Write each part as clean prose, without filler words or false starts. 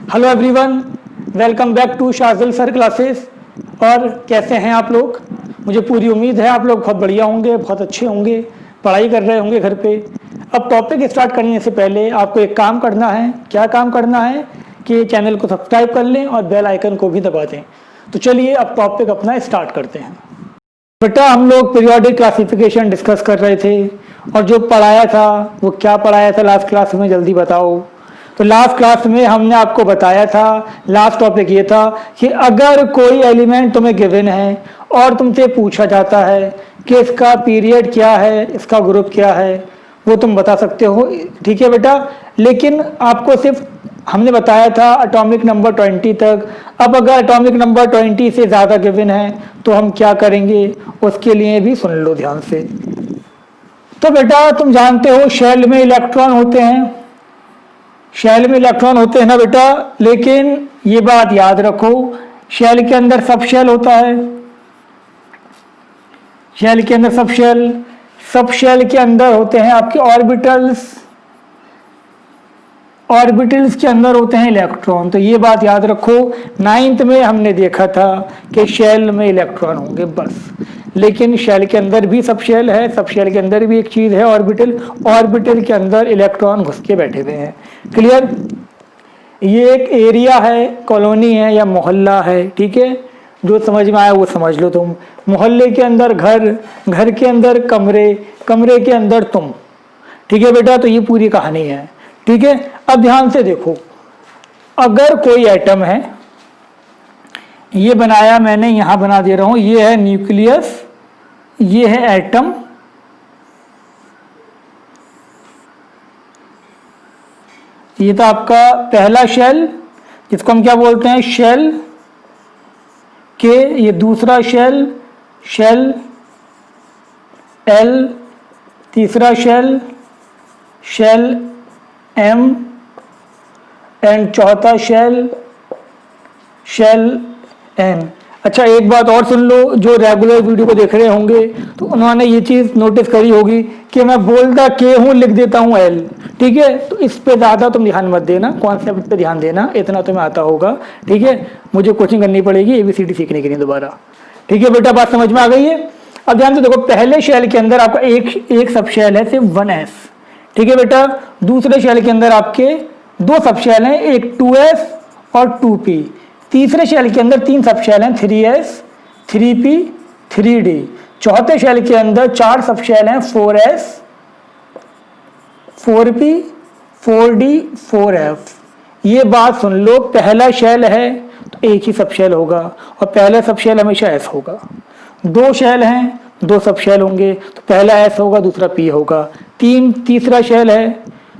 Hello everyone, welcome back to Shajil sir classes. और कैसे हैं आप लोग? मुझे पूरी उम्मीद है आप लोग बहुत बढ़िया होंगे, बहुत अच्छे होंगे, पढ़ाई कर रहे होंगे घर पे। अब टॉपिक स्टार्ट करने से पहले आपको एक काम करना है। क्या काम करना है कि चैनल को सब्सक्राइब कर लें और बेल आइकन को भी दबा दें। तो चलिए अब टॉपिक अपना स्टार्ट करते हैं। बेटा, हम लोग पीरियोडिक क्लासिफिकेशन डिस्कस कर रहे थे और जो पढ़ाया था वो क्या पढ़ाया था लास्ट क्लास में, जल्दी बताओ। तो लास्ट क्लास में हमने आपको बताया था, लास्ट टॉपिक ये था कि अगर कोई एलिमेंट तुम्हें गिवन है और तुमसे पूछा जाता है कि इसका पीरियड क्या है, इसका ग्रुप क्या है, वो तुम बता सकते हो। ठीक है बेटा, लेकिन आपको सिर्फ हमने बताया था एटॉमिक नंबर 20 तक। अब अगर एटॉमिक नंबर 20 से ज़्यादा गिवन है तो हम क्या करेंगे, उसके लिए भी सुन लो ध्यान से। तो बेटा, तुम जानते हो शेल में इलेक्ट्रॉन होते हैं, शेल में इलेक्ट्रॉन होते हैं ना बेटा। लेकिन ये बात याद रखो, शेल के अंदर सब शेल होता है। शेल के अंदर सब शेल के अंदर होते हैं आपके ऑर्बिटल्स, ऑर्बिटल्स के अंदर होते हैं इलेक्ट्रॉन। तो ये बात याद रखो, 9th में हमने देखा था कि शेल में इलेक्ट्रॉन होंगे बस। लेकिन शेल के अंदर भी सब शेल है, सब शेल के अंदर भी एक चीज़ है ऑर्बिटल, ऑर्बिटल के अंदर इलेक्ट्रॉन घुस के बैठे हुए हैं। क्लियर? ये एक एरिया है, कॉलोनी है या मोहल्ला है। ठीक है, जो समझ में आया वो समझ लो तुम। मोहल्ले के अंदर घर, घर के अंदर कमरे, कमरे के अंदर तुम। ठीक है बेटा, तो ये पूरी कहानी है। ठीक है, अब ध्यान से देखो, अगर कोई एटम है, ये बनाया मैंने, यहां बना दे रहा हूं, ये है न्यूक्लियस, ये है एटम, ये था आपका पहला शेल जिसको हम क्या बोलते हैं, शेल के। ये दूसरा शेल, शेल एल, तीसरा शेल, शेल एम, एंड चौथा शेल, शेल एन। अच्छा, एक बात और सुन लो, जो रेगुलर वीडियो को देख रहे होंगे तो उन्होंने ये चीज़ नोटिस करी होगी कि मैं बोलता के हूँ, लिख देता हूँ एल। ठीक है, तो इस पे ज़्यादा तुम ध्यान मत देना, कॉन्सेप्ट पे ध्यान देना, इतना तुम्हें आता होगा। ठीक है, मुझे कोचिंग करनी पड़ेगी ABCD सीखने के लिए दोबारा। ठीक है बेटा, बात समझ में आ गई है? अब ध्यान से देखो, पहले शेल के अंदर आपका एक सब शेल है, सिर्फ 1s। ठीक है बेटा, दूसरे शेल के अंदर आपके दो सब शेल हैं, एक 2s और 2p। तीसरे शेल के अंदर तीन सब शेल हैं, 3s, 3p, 3d। चौथे शेल के अंदर चार सब शेल हैं, 4s, 4p, 4d, 4f। ये बात सुन लो, पहला शेल है तो एक ही सब शेल होगा और पहला सब शेल हमेशा s होगा। दो शेल हैं, दो सब शेल होंगे तो पहला s होगा, दूसरा p होगा। तीसरा शेल है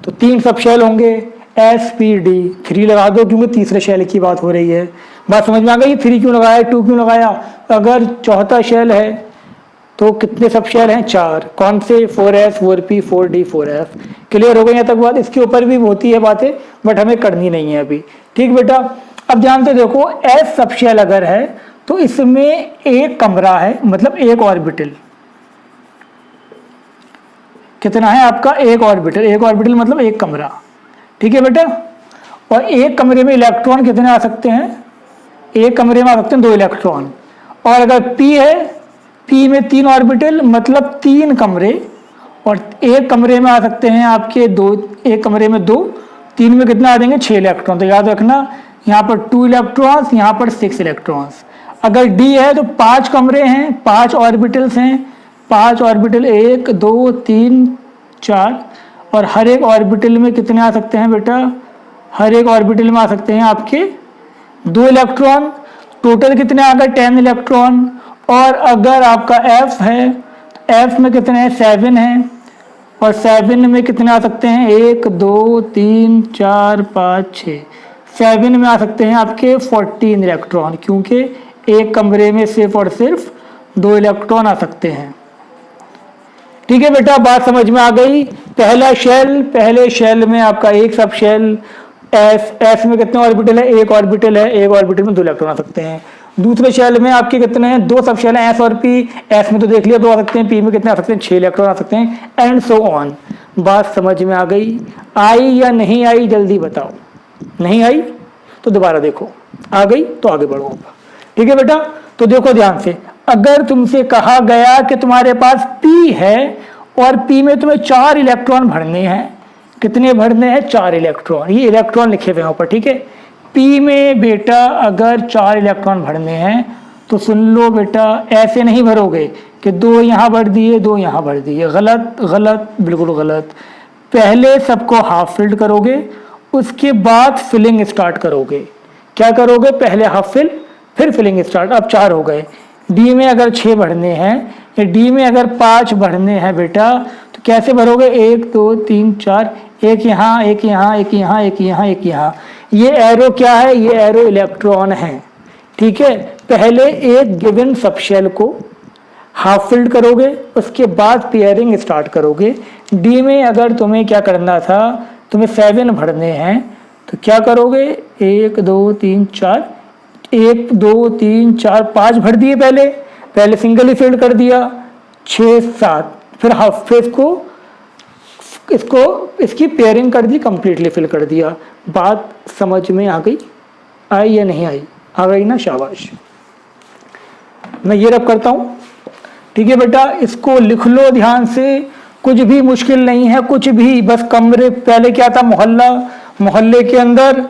तो तीन सब शेल होंगे, SPD। 3 लगा दो क्योंकि तीसरे शेल की बात हो रही है। बात समझ में आ गई? 3 क्यों लगाया, 2 क्यों लगाया? अगर चौथा शेल है तो कितने सब शेल हैं, 4। कौन से? 4s, 4p, 4d, 4f। Clear हो गई यहाँ तक बात? इसके ऊपर भी होती है बातें, बट हमें करनी नहीं है अभी। ठीक बेटा, अब ध्यान से देखो, s सब शेल अगर है तो इसमें एक कमरा है, मतलब एक ऑर्बिटल। कितना है आपका? एक ऑर्बिटल। एक ऑर्बिटल मतलब एक कमरा। ठीक है बेटा, और एक कमरे में इलेक्ट्रॉन कितने आ सकते हैं? एक कमरे में आ सकते हैं 2 इलेक्ट्रॉन। और अगर p है, p में 3 ऑर्बिटल मतलब 3 कमरे, और एक कमरे में आ सकते हैं आपके 2, एक कमरे में 2, 3 में कितना आ जाएंगे? 6 इलेक्ट्रॉन। तो याद रखना, यहाँ पर 2 इलेक्ट्रॉन्स, यहाँ पर 6 इलेक्ट्रॉन्स। अगर d है तो 5 कमरे हैं, 5 ऑर्बिटल्स हैं, 5 ऑर्बिटल, 1 2 3 4, और हर एक ऑर्बिटल में कितने आ सकते हैं बेटा? हर एक ऑर्बिटल में आ सकते हैं आपके 2 इलेक्ट्रॉन। टोटल कितने आ गए? 10 इलेक्ट्रॉन। और अगर आपका f है, f में कितने हैं? 7 हैं, और 7 में कितने आ सकते हैं? 1 2 3 4 5 6। 7 में आ सकते हैं आपके 14 इलेक्ट्रॉन, क्योंकि एक कमरे में सिर्फ और सिर्फ 2 इलेक्ट्रॉन आ सकते हैं। ठीक है बेटा, बात समझ में आ गई? पहला शेल, पहले शेल में आपका एक सब शेल s में कितने ऑर्बिटल है? एक ऑर्बिटल है, एक ऑर्बिटल में 2 इलेक्ट्रॉन आ सकते हैं। दूसरे शेल में आपके कितने हैं? 2 सब शेल हैं, s और p। s में तो देख लिया 2 आ सकते हैं, p में कितने आ सकते हैं? 6 इलेक्ट्रॉन आ सकते हैं, एंड सो ऑन। बात समझ में आ गई? आई या नहीं आई, जल्दी बताओ। नहीं आई तो दोबारा देखो, आ गई तो आगे बढ़ो। ठीक है बेटा, तो देखो ध्यान से, अगर तुमसे कहा गया कि तुम्हारे पास P है और P में तुम्हें 4 इलेक्ट्रॉन भरने हैं, कितने भरने हैं? 4 इलेक्ट्रॉन, ये इलेक्ट्रॉन लिखे हुए हैं ऊपर। ठीक है, P में बेटा अगर 4 इलेक्ट्रॉन भरने हैं तो सुन लो बेटा, ऐसे नहीं भरोगे कि 2 यहाँ भर दिए 2 यहाँ भर दिए, गलत गलत बिल्कुल गलत। पहले सबको हाफ फिल्ड करोगे, उसके बाद फिलिंग स्टार्ट करोगे। क्या करोगे? पहले हाफ फिल फिर फिलिंग स्टार्ट। अब 4 हो गए। डी में अगर 6 भरने हैं या डी में अगर 5 भरने हैं बेटा, तो कैसे भरोगे? 1 2 3 4, एक यहाँ एक यहाँ एक यहाँ एक यहाँ एक यहाँ। ये एरो क्या है? ये एरो इलेक्ट्रॉन है। ठीक है, पहले एक गिवन सबशेल को हाफ फिल्ड करोगे, उसके बाद पेयरिंग स्टार्ट करोगे। डी में अगर तुम्हें क्या करना था, तुम्हें 7 भरने हैं, तो क्या करोगे? 1 2 3 4, 1 2 3 4 5 भर दिए, पहले सिंगल ही फिल्ड कर दिया। 6 7, फिर हाफ फेस को इसकी पेयरिंग कर दी, कंप्लीटली फिल कर दिया। बात समझ में आ गई? आई या नहीं आई? आ गई ना, शाबाश। मैं ये रब करता हूँ। ठीक है बेटा, इसको लिख लो ध्यान से, कुछ भी मुश्किल नहीं है, कुछ भी, बस कमरे, पहले क्या था? मोहल्ला, मोहल्ले के अंदर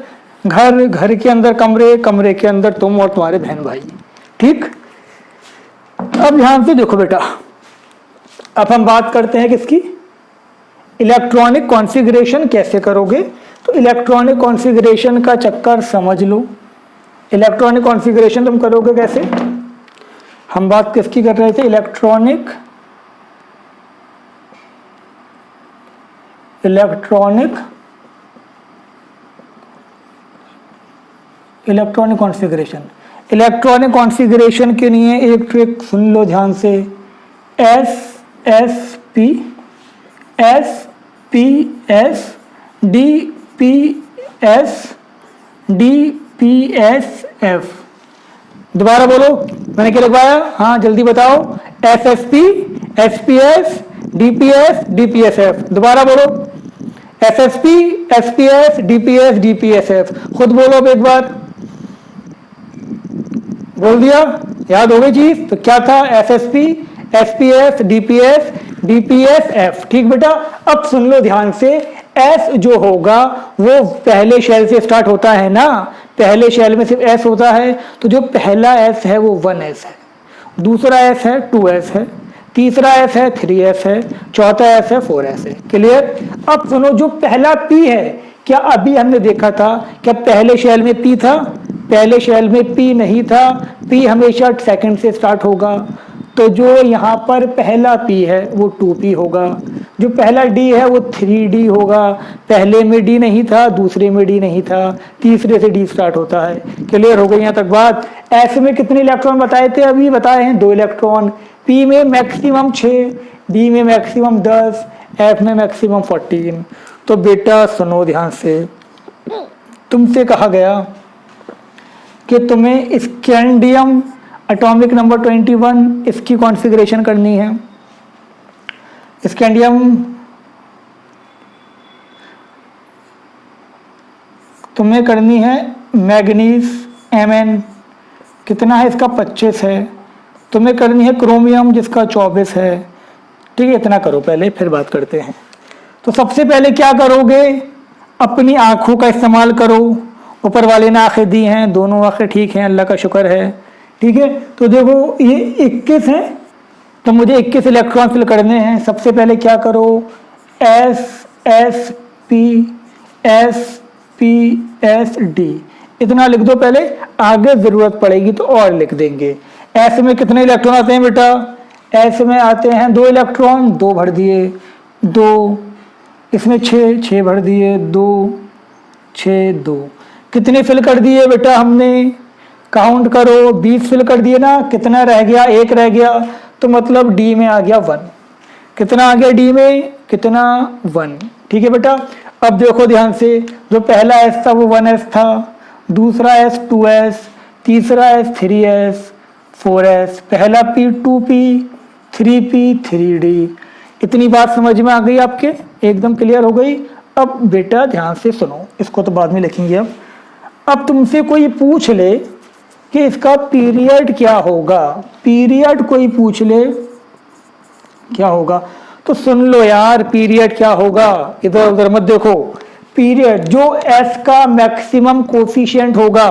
घर, घर के अंदर कमरे, कमरे के अंदर तुम और तुम्हारे बहन भाई। ठीक, अब ध्यान से देखो बेटा, अब हम बात करते हैं किसकी? इलेक्ट्रॉनिक कॉन्फ़िगरेशन कैसे करोगे। तो इलेक्ट्रॉनिक कॉन्फ़िगरेशन का चक्कर समझ लो। इलेक्ट्रॉनिक कॉन्फ़िगरेशन तुम करोगे कैसे? हम बात किसकी कर रहे थे? Electronic configuration. इलेक्ट्रॉनिक कॉन्फ़िगरेशन के लिए एक ट्रिक सुन लो ध्यान से। SSP SPS DPS DPSF। दोबारा बोलो, मैंने क्या लिखवाया? हाँ जल्दी बताओ। SSP SPS DPS DPSF। दोबारा बोलो, SSP SPS DPS DPSF। खुद बोलो अब एक बार। बोल दिया? याद हो गई चीज? तो क्या था? SSP SPS DPS DPSF। ठीक बेटा, अब सुन लो ध्यान से। S जो होगा वो पहले शेल से स्टार्ट होता है ना, पहले शेल में सिर्फ S होता है, तो जो पहला S है वो 1S है, दूसरा S है 2S है, तीसरा S है 3S है, चौथा S है 4S है। क्लियर? अब सुनो, जो पहला P है, क्या अभी हमने देखा था क्या पहले शेल में P था? पहले शेल में P नहीं था। P हमेशा सेकंड से स्टार्ट होगा, तो जो यहाँ पर पहला P है वो 2P होगा। जो पहला D है वो 3D होगा। पहले में D नहीं था, दूसरे में D नहीं था, तीसरे से D स्टार्ट होता है। क्लियर हो गई यहाँ तक बात? S में कितने इलेक्ट्रॉन बताए थे? अभी बताए हैं 2 इलेक्ट्रॉन। P में मैक्सिमम 6, D में मैक्सिमम 10, F में मैक्सिमम 14। तो बेटा सुनो ध्यान से, तुमसे कहा गया कि तुम्हें स्कैंडियम एटॉमिक नंबर 21 इसकी कॉन्फ़िगरेशन करनी है। स्कैंडियम तुम्हें करनी है मैग्नीज Mn, कितना है इसका? 25 है। तुम्हें करनी है क्रोमियम जिसका 24 है। ठीक है, इतना करो पहले, फिर बात करते हैं। तो सबसे पहले क्या करोगे? अपनी आंखों का इस्तेमाल करो। ऊपर वाले ने आंखें दी हैं, दोनों आंखें ठीक हैं, अल्लाह का शुक्र है। ठीक है, तो देखो ये 21 है, तो मुझे 21 इलेक्ट्रॉन फिल करने हैं। सबसे पहले क्या करो? SSP SPSD इतना लिख दो पहले, आगे जरूरत पड़ेगी तो और लिख देंगे। S में कितने इलेक्ट्रॉन आते हैं बेटा? S में आते हैं 2 इलेक्ट्रॉन, 2 भर दिए, 2। इसमें 6 भर दिए, 2 6 2। कितने फिल कर दिए बेटा हमने? काउंट करो, 20 फिल कर दिए ना। कितना रह गया? 1 रह गया, तो मतलब D में आ गया 1। कितना आ गया D में? कितना? 1। ठीक है बेटा, अब देखो ध्यान से, जो पहला S था वो 1S था, दूसरा S 2S, तीसरा S 3S 4S, पहला P 2P 3P 3D। इतनी बात समझ में आ गई आपके? एकदम क्लियर हो गई? अब बेटा ध्यान से सुनो, इसको तो बाद में लिखेंगे। अब तुमसे कोई पूछ ले कि इसका पीरियड क्या होगा, पीरियड कोई पूछ ले क्या होगा, तो सुन लो यार पीरियड क्या होगा, इधर उधर मत देखो। पीरियड जो s का मैक्सिमम कोफिशिएंट होगा,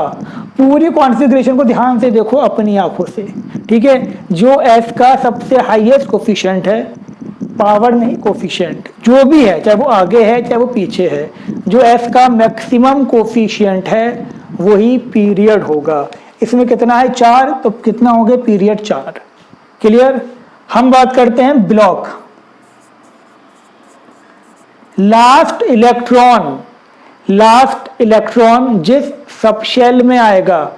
पूरी कॉन्फ़िगरेशन को ध्यान से देखो अपनी आंखों से, ठीक है। जो s का सबसे हाईएस्ट कोफिशिएंट है, पावर नहीं कोफिशिएंट, जो भी है, चाहे वो आगे है चाहे वो पीछे है, जो s का मैक्सिमम कोफिशिएंट है वही पीरियड होगा। इसमें कितना है 4, तो कितना हो गया पीरियड 4। क्लियर। हम बात करते हैं ब्लॉक। लास्ट इलेक्ट्रॉन जिस सबशेल में आएगा,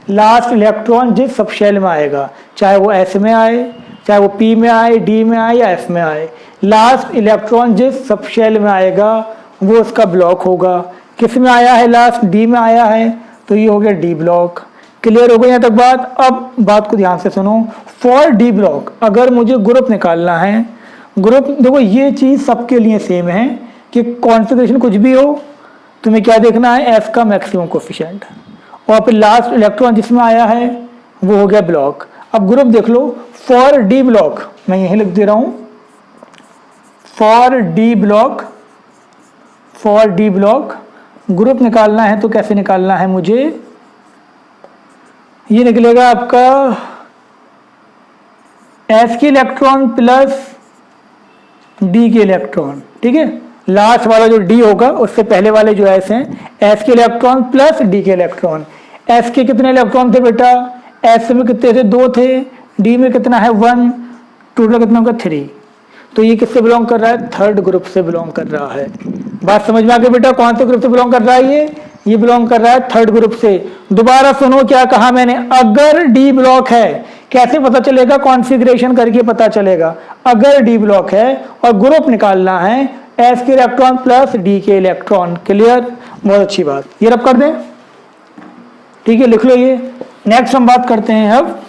लास्ट इलेक्ट्रॉन जिस सबशेल में आएगा, चाहे वो s में आए, चाहे वो p में आए, d में आए या f में आए, लास्ट इलेक्ट्रॉन जिस सबशेल में आएगा वो उसका ब्लॉक होगा। किस में आया है लास्ट, d में आया है, तो ये हो गया d ब्लॉक। क्लियर हो गया यहाँ तक बात। अब बात को ध्यान से सुनो। फॉर डी ब्लॉक अगर मुझे ग्रुप निकालना है, ग्रुप देखो ये चीज सबके लिए सेम है कि कॉन्फ़िगरेशन कुछ भी हो, तुम्हें क्या देखना है f का मैक्सिमम कोफिशिएंट, और फिर लास्ट इलेक्ट्रॉन जिसमें आया है वो हो गया ब्लॉक। अब ग्रुप देख लो। फॉर डी ब्लॉक मैं यही लिख दे रहा हूं, फॉर डी ब्लॉक ग्रुप निकालना है तो कैसे निकालना है मुझे, ये निकलेगा आपका s के इलेक्ट्रॉन प्लस d के इलेक्ट्रॉन, ठीक है। लास्ट वाला जो d होगा उससे पहले वाले जो s हैं, s के इलेक्ट्रॉन प्लस d के इलेक्ट्रॉन। s के कितने इलेक्ट्रॉन थे बेटा, s में कितने थे 2 थे, d में कितना है 1, टोटल कितना होगा 3। तो ये किससे बिलोंग कर रहा है, थर्ड ग्रुप से बिलोंग कर रहा है। बात समझ में आ गई बेटा, कौन से ग्रुप से बिलोंग कर रहा है ये बिलोंग कर रहा है थर्ड ग्रुप से। दोबारा सुनो क्या कहा मैंने, अगर डी ब्लॉक है, कैसे पता चलेगा, कॉन्फ़िगरेशन करके पता चलेगा। अगर डी ब्लॉक है और ग्रुप निकालना है एस के इलेक्ट्रॉन प्लस डी के इलेक्ट्रॉन। क्लियर, बहुत अच्छी बात, ये रब कर दें, ठीक है, लिख लो ये। नेक्स्ट हम बात करते हैं, अब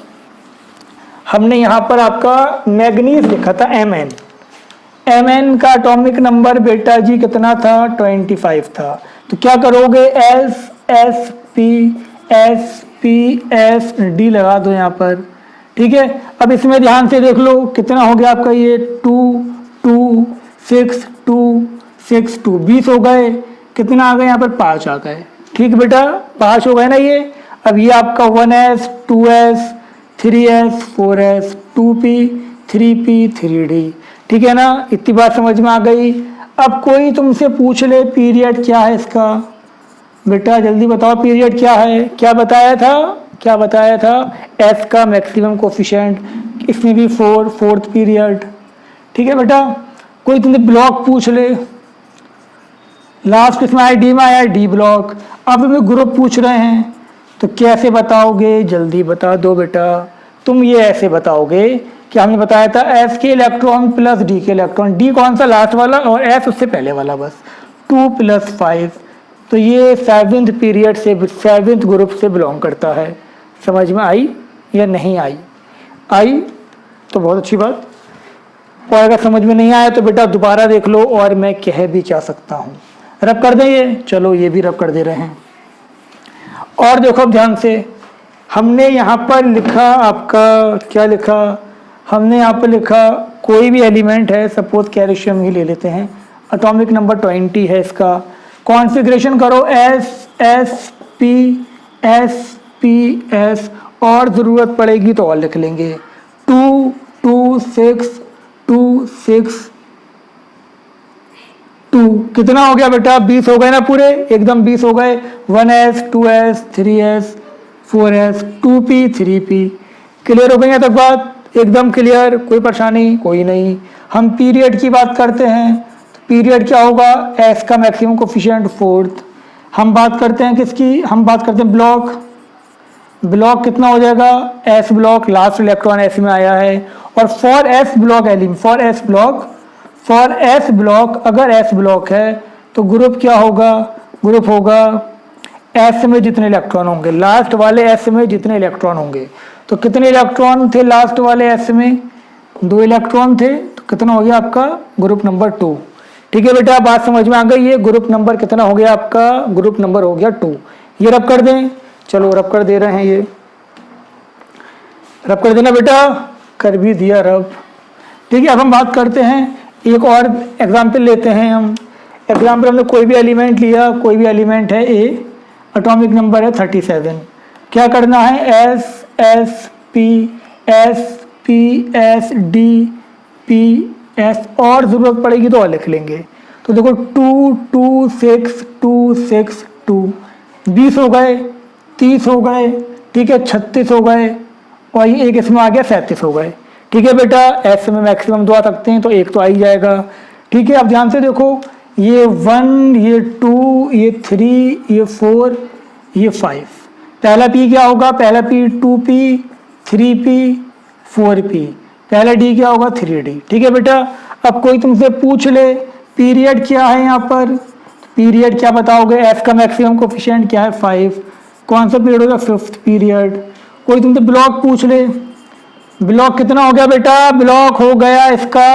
हमने यहां पर आपका मैग्नीज लिखा था Mn का एटॉमिक नंबर बेटा जी कितना था 25 था। तो क्या करोगे, S लगा दो यहाँ पर, ठीक है। अब इसमें ध्यान से देख लो कितना हो गया आपका ये 2 2 6 2 6 2 20 हो गए। कितना आ गए यहाँ पर 5 आ गए, ठीक बेटा 5 हो गए ना ये। अब ये आपका 1s 2s 3s 4s 2p 3p 3d, ठीक है ना। इतनी बात समझ में आ गई। अब कोई तुमसे पूछ ले पीरियड क्या है इसका, बेटा जल्दी बताओ पीरियड क्या है। क्या बताया था f का मैक्सिमम कोफिशिएंट, इसमें भी 4th पीरियड, ठीक है बेटा। कोई तुमसे ब्लॉक पूछ ले, लास्ट इसमें आया डी में आया डी ब्लॉक। अब हमें ग्रुप पूछ रहे हैं तो कैसे बताओगे, जल्दी बता दो बेटा। तुम ये ऐसे बताओगे कि हमने बताया था s के इलेक्ट्रॉन प्लस d के इलेक्ट्रॉन, d कौन सा लास्ट वाला और s उससे पहले वाला, बस 2 + 5। तो ये 7th पीरियड से 7th ग्रुप से बिलोंग करता है। समझ में आई या नहीं आई तो बहुत अच्छी बात, और अगर समझ में नहीं आया तो बेटा दोबारा देख लो और मैं कह भी क्या सकता हूँ। रब कर दें ये, चलो ये भी रब कर दे रहे हैं। और देखो ध्यान से, हमने यहाँ पर लिखा आपका क्या लिखा, हमने यहाँ पर लिखा कोई भी एलिमेंट है, सपोज कैल्शियम ही ले लेते हैं, एटॉमिक नंबर 20 है इसका। कॉन्फ़िगरेशन करो S और ज़रूरत पड़ेगी तो और लिख लेंगे 2 2 6 2 6 2। कितना हो गया बेटा 20 हो गए ना पूरे, एकदम 20 हो गए। 1s 2s 3s 4s 2p 3p। Clear हो गई तक बात, एकदम क्लियर, कोई परेशानी कोई नहीं। हम पीरियड की बात करते हैं, तो पीरियड क्या होगा, s का मैक्सिमम कोफिशिएंट 4th। हम बात करते हैं किसकी, हम बात करते हैं ब्लॉक कितना हो जाएगा, s block, last electron s में आया है। और फॉर s ब्लॉक अगर s ब्लॉक है तो ग्रुप क्या होगा, ग्रुप होगा s में जितने इलेक्ट्रॉन होंगे, लास्ट वाले s में जितने इलेक्ट्रॉन होंगे। तो कितने इलेक्ट्रॉन थे लास्ट वाले s में, 2 इलेक्ट्रॉन थे, तो कितना हो गया आपका ग्रुप नंबर 2। ठीक है बेटा, बात समझ में आ गई। ये ग्रुप नंबर कितना हो गया आपका, ग्रुप नंबर हो गया 2। ये रब कर दें, चलो रब कर दे रहे हैं, ये रब कर देना बेटा, कर भी दिया रब। ठीक है, अब हम बात करते हैं, एक और एग्जाम्पल लेते हैं हम। एग्जाम्पल हमने कोई भी एलिमेंट लिया, कोई भी एलिमेंट है ए, एटॉमिक नंबर है 37। क्या करना है, S S D P S, और ज़रूरत पड़ेगी तो और लिख लेंगे। तो देखो 2 2 6 2 6 2, 20 हो गए, 30 हो गए, ठीक है, 36 हो गए, और ये एक इसमें आ गया 37 हो गए। ठीक है बेटा, एस में मैक्सिमम 2 आ सकते हैं, तो एक तो आ ही जाएगा। ठीक है, अब ध्यान से देखो, ये 1, ये 2, ये 3, ये 4, ये 5। पहला पी क्या होगा, पहला पी 2p 3p 4p, पहला डी क्या होगा 3d। ठीक है बेटा, अब कोई तुमसे पूछ ले पीरियड क्या है, यहाँ पर पीरियड क्या बताओगे, एफ का मैक्सिमम कोफिशिएंट क्या है 5, कौन सा पीरियड होगा 5th पीरियड। कोई तुमसे ब्लॉक पूछ ले, ब्लॉक कितना हो गया बेटा, ब्लॉक हो गया इसका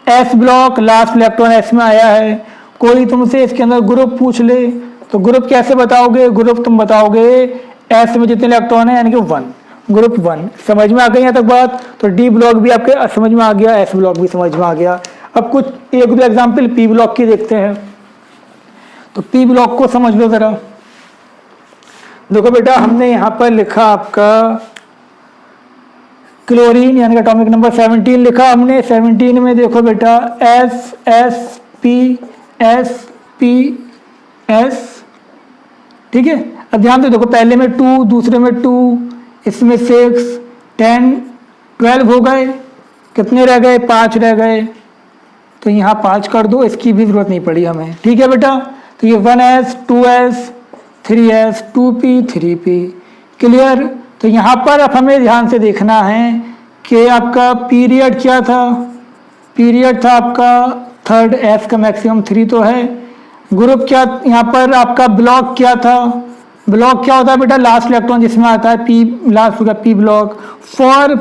S block, last electron S में आया है। कोई तुमसे इसके अंदर ग्रुप पूछ ले, तो ग्रुप कैसे बताओगे, ग्रुप तुम बताओगे एस में जितने इलेक्ट्रॉन है यानी कि 1, ग्रुप 1। समझ में आ गई यहाँ तक बात, तो डी ब्लॉक भी आपके समझ में आ गया, एस ब्लॉक भी समझ में आ गया। अब कुछ एक दो एग्जाम्पल पी ब्लॉक की देखते हैं। तो पी ब्लॉक को समझ लो जरा। देखो बेटा, हमने यहाँ पर लिखा आपका क्लोरीन यानी कि एटॉमिक नंबर 17 लिखा हमने। 17 में देखो बेटा एस एस पी एस, ठीक है। अब ध्यान से देखो, पहले में 2, दूसरे में 2, इसमें 6, 10, 12 हो गए, कितने रह गए, 5 रह गए, तो यहाँ 5 कर दो, इसकी भी जरूरत नहीं पड़ी हमें। ठीक है बेटा, तो ये 1s 2s 3s 2p 3p, clear. तो यहाँ पर अब हमें ध्यान से देखना है कि आपका पीरियड क्या था, पीरियड था आपका 3rd, एस का मैक्सिमम 3 तो है। ग्रुप क्या, यहाँ पर आपका ब्लॉक क्या था, ब्लॉक क्या होता है बेटा, लास्ट इलेक्ट्रॉन जिसमें आता है पी, लास्ट होगा P block. For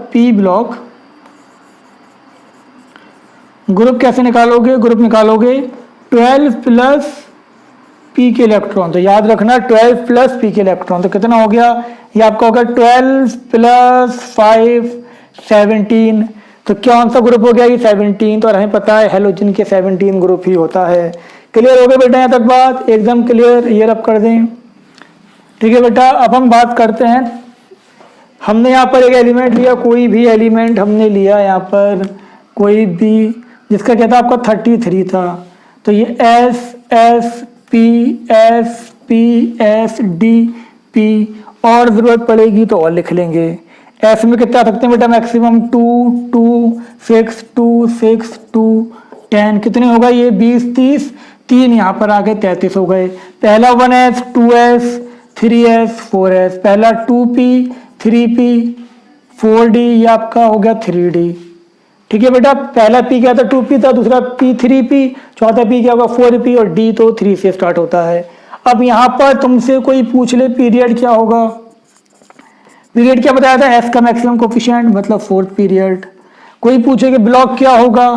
P block group कैसे निकालोगे, ग्रुप निकालोगे 12 प्लस पी के इलेक्ट्रॉन। तो याद रखना 12 प्लस पी के इलेक्ट्रॉन, तो कितना हो गया, ये आपका होगा 12 प्लस 5 17। तो कौन सा ग्रुप हो गया, ये 17। तो हमें पता है हेलोजन के 17 ग्रुप ही होता है। क्लियर हो गया बेटा यहाँ तक बात, एकदम क्लियर, ये रब कर दें। ठीक है बेटा, अब हम बात करते हैं, हमने यहाँ पर एक एलिमेंट लिया, कोई भी एलिमेंट हमने लिया यहाँ पर, कोई भी जिसका क्या था आपका 33 था। तो ये एस एस डी पी, और जरूरत पड़ेगी तो और लिख लेंगे। एस में कितना सकते हैं बेटा, मैक्सिमम 2 2 6 2 6 2 10, कितने होगा ये 20 30, 3 यहाँ पर आ गए 33 हो गए। पहला 1s 2s 3s 4s, पहला 2p 3p 4d, ये आपका हो गया 3d। ठीक है बेटा, पहला p क्या था 2p था, दूसरा p 3p, चौथा p क्या होगा 4p, और d तो 3 से स्टार्ट होता है। अब यहाँ पर तुमसे कोई पूछ ले पीरियड क्या होगा, पीरियड क्या बताया था, s का मैक्सिमम कोफिशिएंट मतलब 4th पीरियड। कोई पूछे कि ब्लॉक क्या होगा,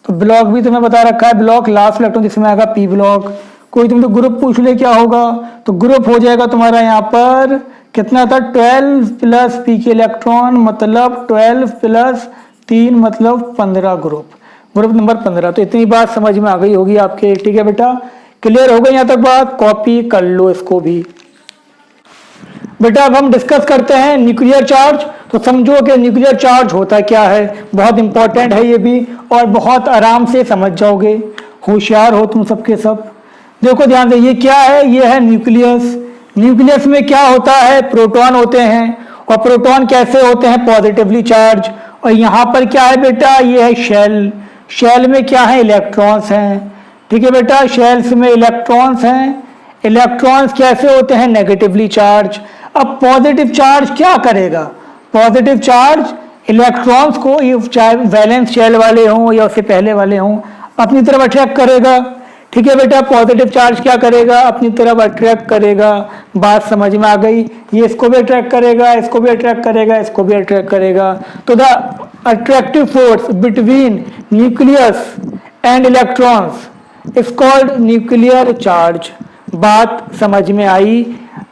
तो ब्लॉक भी तुम्हें बता रखा है, ब्लॉक लास्ट इलेक्ट्रॉन जिसमें आएगा पी ब्लॉक। कोई तुमसे ग्रुप पूछ ले क्या होगा, तो ग्रुप हो जाएगा तुम्हारा यहाँ पर कितना था 12 प्लस पी के इलेक्ट्रॉन, मतलब 12 प्लस 3 मतलब 15 ग्रुप, ग्रुप नंबर 15। तो इतनी बात समझ में आ गई होगी आपके। ठीक है बेटा, क्लियर हो गई यहाँ तक बात, कॉपी कर लो इसको भी। बेटा अब हम डिस्कस करते हैं न्यूक्लियर चार्ज। तो समझो कि न्यूक्लियर चार्ज होता क्या है, बहुत इंपॉर्टेंट है ये भी, और बहुत आराम से समझ जाओगे, होशियार हो तुम सबके सब। देखो ध्यान से, ये क्या है, ये है न्यूक्लियस। न्यूक्लियस में क्या होता है, प्रोटॉन होते हैं, और प्रोटॉन कैसे होते हैं, पॉजिटिवली चार्ज। और यहाँ पर क्या है बेटा, ये है शेल, शेल में क्या है, इलेक्ट्रॉन्स हैं। ठीक है बेटा, शेल्स में इलेक्ट्रॉन्स हैं। इलेक्ट्रॉन्स कैसे होते हैं, नेगेटिवली चार्ज। अब पॉजिटिव चार्ज क्या करेगा, पॉजिटिव चार्ज इलेक्ट्रॉन्स को, ये चाहे वैलेंस शेल वाले हों या उससे पहले वाले हों, अपनी तरफ अट्रैक्ट करेगा। ठीक है बेटा, पॉजिटिव चार्ज क्या करेगा, अपनी तरफ अट्रैक्ट करेगा। बात समझ में आ गई, ये इसको भी अट्रैक्ट करेगा, इसको भी अट्रैक्ट करेगा, इसको भी अट्रैक्ट करेगा। तो the attractive force between nucleus and electrons is called nuclear charge. बात समझ में आई।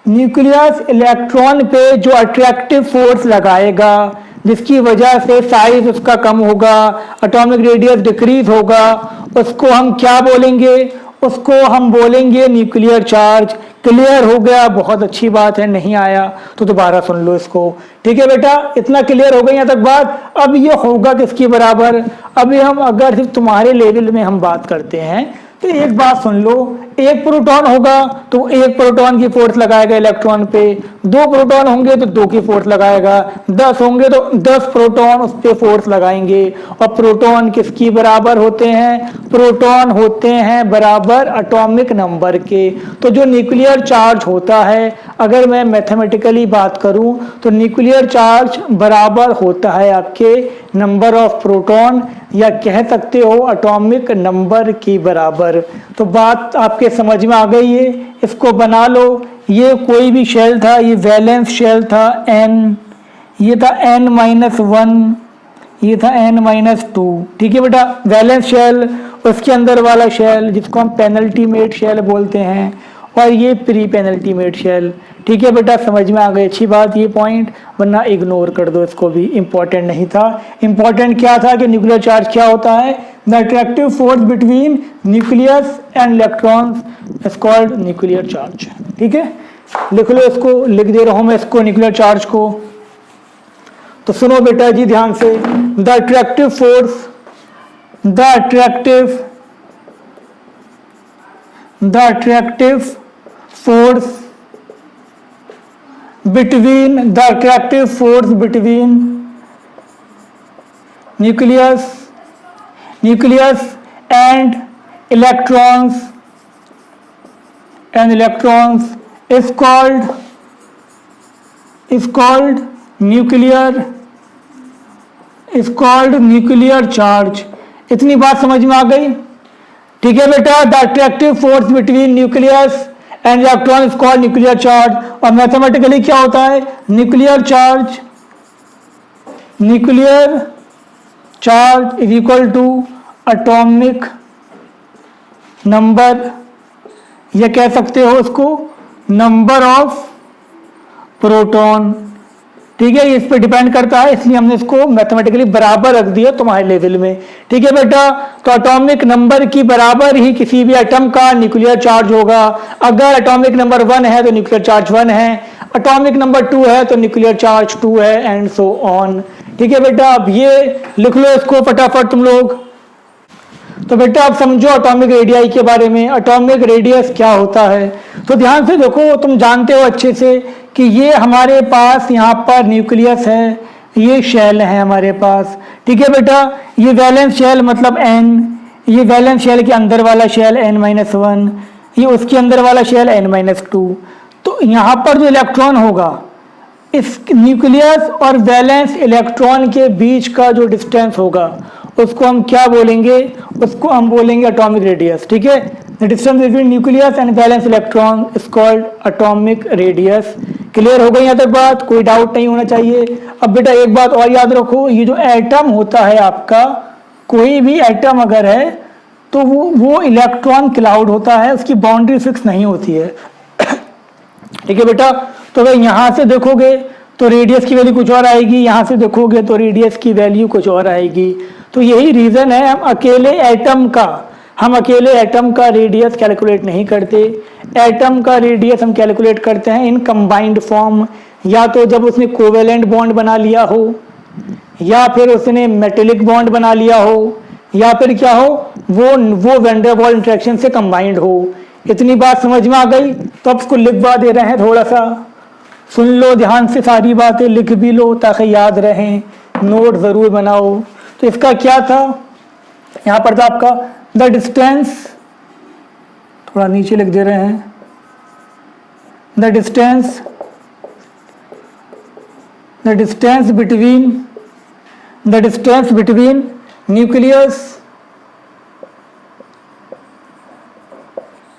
न्यूक्लियस इलेक्ट्रॉन पे जो अट्रैक्टिव फोर्स लगाएगा, जिसकी वजह से साइज उसका कम होगा, एटॉमिक रेडियस डिक्रीज होगा, उसको हम क्या बोलेंगे? उसको हम बोलेंगे न्यूक्लियर चार्ज। क्लियर हो गया? बहुत अच्छी बात है। नहीं आया तो दोबारा सुन लो इसको। ठीक है बेटा, इतना क्लियर हो गई यहाँ तक बात। अब ये होगा किसके बराबर? अभी हम अगर सिर्फ तुम्हारे लेवल में हम बात करते हैं तो एक बात सुन लो, एक प्रोटॉन होगा तो एक प्रोटॉन की फोर्स लगाएगा इलेक्ट्रॉन पे, दो प्रोटॉन होंगे तो दो की फोर्स लगाएगा, 10 होंगे तो 10 प्रोटॉन उस पे फोर्स लगाएंगे। और प्रोटॉन किसकी बराबर होते हैं? प्रोटॉन होते हैं बराबर एटॉमिक नंबर के। तो जो न्यूक्लियर चार्ज होता है, अगर मैं मैथमेटिकली बात करूं तो न्यूक्लियर चार्ज बराबर होता है आपके नंबर ऑफ प्रोटॉन, या कह सकते हो एटॉमिक नंबर की बराबर। तो बात आपके समझ में आ गई है। इसको बना लो। ये कोई भी शेल था, ये वैलेंस शेल था n, ये था n-1, ये था n-2। ठीक है बेटा, वैलेंस शेल, उसके अंदर वाला शेल जिसको हम पेनल्टीमेट शेल बोलते हैं, और ये प्री पेनल्टीमेट शेल। ठीक है बेटा, समझ में आ गई? अच्छी बात ये पॉइंट, वरना इग्नोर कर दो इसको भी, इंपॉर्टेंट नहीं था। इंपॉर्टेंट क्या था कि न्यूक्लियर चार्ज क्या होता है? The attractive force between nucleus and electrons is called nuclear charge. ठीक है, लिख लो इसको, लिख दे रहा हूं मैं इसको, न्यूक्लियर चार्ज को। तो सुनो बेटा जी ध्यान से, the attractive force, the attractive force between nucleus and electrons is called nuclear charge। इतनी बात समझ में आ गई? ठीक है बेटा, the attractive force between nucleus and electron is called nuclear charge. और मैथमेटिकली क्या होता है? Nuclear charge is equal to atomic number, या कह सकते हो उसको नंबर ऑफ प्रोटॉन। ठीक है, ये इस पे डिपेंड करता है, इसलिए हमने इसको मैथमेटिकली बराबर रख दिया तुम्हारे लेवल में। ठीक है बेटा, तो एटॉमिक नंबर की बराबर ही किसी भी एटम का न्यूक्लियर चार्ज होगा। अगर एटॉमिक नंबर 1 है तो न्यूक्लियर चार्ज 1 है, एटॉमिक नंबर 2 है तो न्यूक्लियर चार्ज 2 है, एंड सो ऑन। ठीक है बेटा, अब ये लिख लो इसको फटाफट तुम लोग। तो बेटा आप समझो एटॉमिक रेडियाई के बारे में, एटॉमिक रेडियस क्या होता है। तो ध्यान से देखो, तुम जानते हो अच्छे से कि ये हमारे पास यहाँ पर न्यूक्लियस है, ये शेल है हमारे पास। ठीक है बेटा, ये वैलेंस शेल मतलब n, ये वैलेंस शेल के अंदर वाला शेल n-1, ये उसके अंदर वाला शेल n-2। तो यहाँ पर जो इलेक्ट्रॉन होगा, इस न्यूक्लियस और वैलेंस इलेक्ट्रॉन के बीच का जो डिस्टेंस होगा उसको हम क्या बोलेंगे? उसको हम बोलेंगे एटॉमिक रेडियस। ठीक है, the distance between nucleus and valence electron is called atomic radius. Clear हो गई यहाँ तक बात? कोई डाउट नहीं होना चाहिए। अब बेटा एक बात और याद रखो, ये जो एटम होता है आपका, कोई भी एटम अगर है तो वो इलेक्ट्रॉन क्लाउड होता है, उसकी बाउंड्री फिक्स नहीं होती है। ठीक है बेटा, तो अगर यहाँ से देखोगे तो रेडियस की वैल्यू कुछ और आएगी, यहाँ से देखोगे तो रेडियस की वैल्यू कुछ और आएगी। तो यही रीज़न है हम अकेले एटम का रेडियस कैलकुलेट नहीं करते। एटम का रेडियस हम कैलकुलेट करते हैं इन कंबाइंड फॉर्म, या तो जब उसने कोवेलेंट बॉन्ड बना लिया हो, या फिर उसने मेटेलिक बॉन्ड बना लिया हो, या फिर क्या हो, वो वैन डेर वाल्स इंटरेक्शन से कंबाइंड हो। इतनी बात समझ में आ गई? तो अब इसको लिखवा दे रहे हैं, थोड़ा सा सुन लो ध्यान से, सारी बातें लिख भी लो ताकि याद रहें, नोट जरूर बनाओ। तो इसका क्या था? यहाँ पर था आपका द डिस्टेंस, थोड़ा नीचे लिख दे रहे हैं, the distance between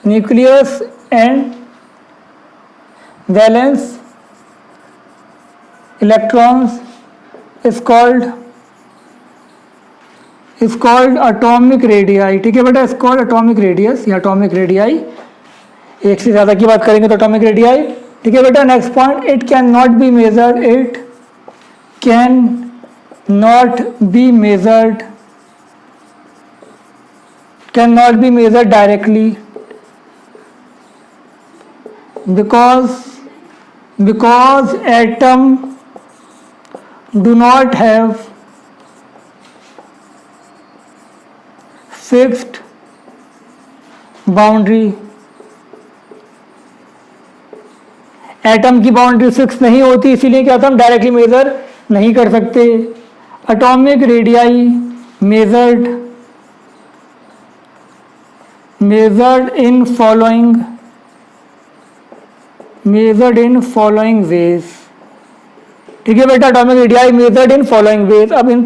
nucleus and valence electrons is called atomic radii. ठीक है बेटा, इज कॉल्ड एटॉमिक रेडियस या एटॉमिक रेडियाई। एक से ज़्यादा की बात करेंगे तो एटॉमिक रेडियाई। ठीक है बेटा, next point, it can not be measured, it can not be measured, can not be measured directly because atom do not have fixed boundary, atom की बाउंड्री फिक्स नहीं होती, इसीलिए क्या था, हम डायरेक्टली मेजर नहीं कर सकते। Atomic radii measured in following veg. ठीक है बेटा, atomic radii measured in following veg. अब इन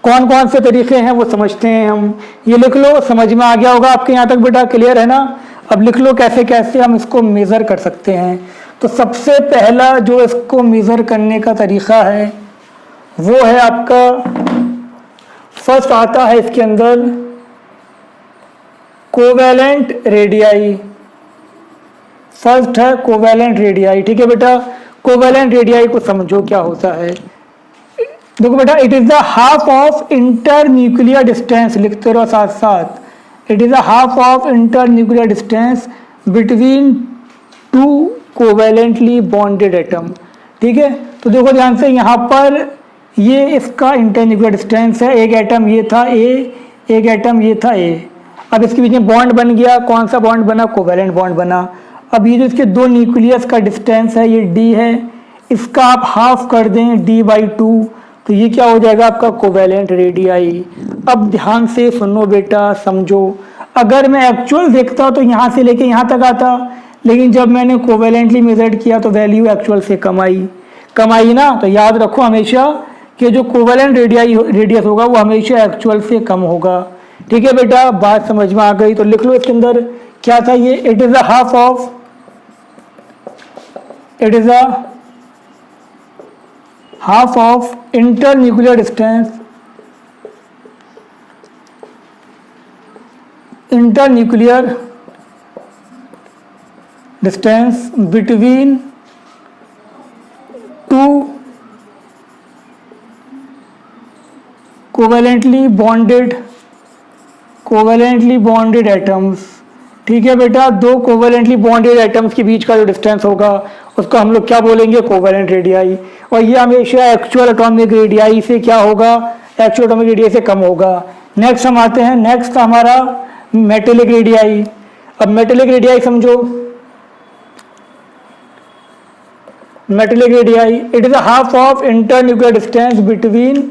कौन कौन से तरीके हैं वो समझते हैं हम। ये लिख लो, समझ में आ गया होगा आपके यहाँ तक बेटा, क्लियर है ना। अब लिख लो कैसे कैसे हम इसको मेज़र कर सकते हैं। तो सबसे पहला जो इसको मेज़र करने का तरीका है वो है आपका, फर्स्ट आता है इसके अंदर कोवैलेंट रेडियाई। फर्स्ट है कोवैलेंट रेडियाई। ठीक है बेटा, कोवैलेंट रेडियाई को समझो क्या होता है। देखो बेटा, it is the half of inter nuclear distance, लिखते रहो साथ साथ, it is the half of inter nuclear distance between to covalently bonded atom. ठीक है, तो देखो ध्यान से, यहाँ पर ये इसका इंटर न्यूक्लियर डिस्टेंस है, एक एटम ये था ए, एक एटम ये था ए। अब इसके बीच में बॉन्ड बन गया, कौन सा बॉन्ड बना, कोवैलेंट बॉन्ड बना। अब ये जो इसके दो न्यूक्लियस का डिस्टेंस है ये डी है, इसका आप हाफ कर दें d/2, तो ये क्या हो जाएगा आपका कोवैलेंट रेडियाई। अब ध्यान से सुनो बेटा, समझो, अगर मैं एक्चुअल देखता तो यहाँ से लेके यहाँ तक आता, लेकिन जब मैंने कोवैलेंटली मेजर्ड किया तो वैल्यू एक्चुअल से कम आई ना। तो याद रखो हमेशा कि जो कोवैलेंट रेडियस होगा वो हमेशा एक्चुअल से कम होगा। ठीक है बेटा, बात समझ में आ गई। तो लिख लो इसके अंदर क्या था ये, it is the half of, it is a half of internuclear distance between two covalently bonded atoms। ठीक है बेटा, दो कोवैलेंटली बॉन्डेड एटम्स के बीच का जो डिस्टेंस होगा उसको हम लोग क्या बोलेंगे, कोवैलेंट रेडियाई। और ये हमेशा एक्चुअल एटॉमिक रेडियाई से क्या होगा, एक्चुअल एटॉमिक रेडियाई से कम होगा। नेक्स्ट हम आते हैं, नेक्स्ट हमारा मेटेलिक रेडियाई। अब मेटेलिक रेडियाई समझो, metallic radii, it is a half of inter nuclear distance between